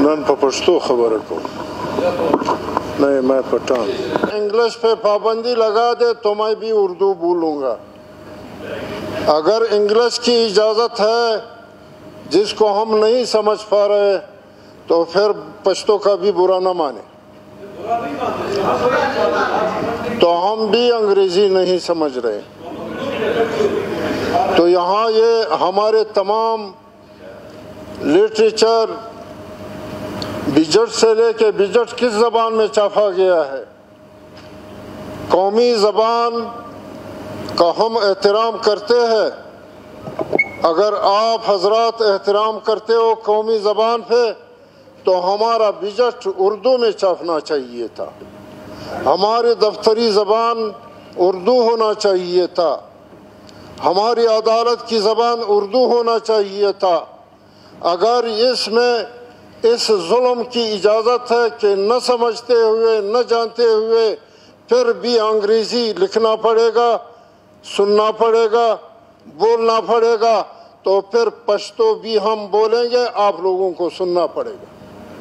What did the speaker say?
نن په پښتو خبره کوم نہیں میں پٹھان انگلش پہ پابندی لگا دے تو میں بھی اردو بولوں گا اگر انگلش کی اجازت ہے جس کو ہم نہیں سمجھ پا رہے تو پھر پشتو کا بھی برا نہ مانے تو ہم بھی انگریزی نہیں سمجھ رہے تو یہاں یہ ہمارے تمام لٹریچر بجٹ سے لے کے بجٹ کس زبان میں چھاپا گیا ہے قومی زبان کا ہم احترام کرتے ہیں اگر آپ حضرات احترام کرتے ہو قومی زبان پہ تو ہمارا بجٹ اردو میں چھاپنا چاہیے تھا ہماری دفتری زبان اردو ہونا چاہیے تھا ہماری عدالت کی زبان اردو ہونا چاہیے تھا اگر اس میں اس ظلم کی اجازت ہے کہ نہ سمجھتے ہوئے نہ جانتے ہوئے پھر بھی انگریزی لکھنا پڑے گا سننا پڑے گا بولنا پڑے گا تو پھر پشتو بھی ہم بولیں گے آپ لوگوں کو سننا پڑے گا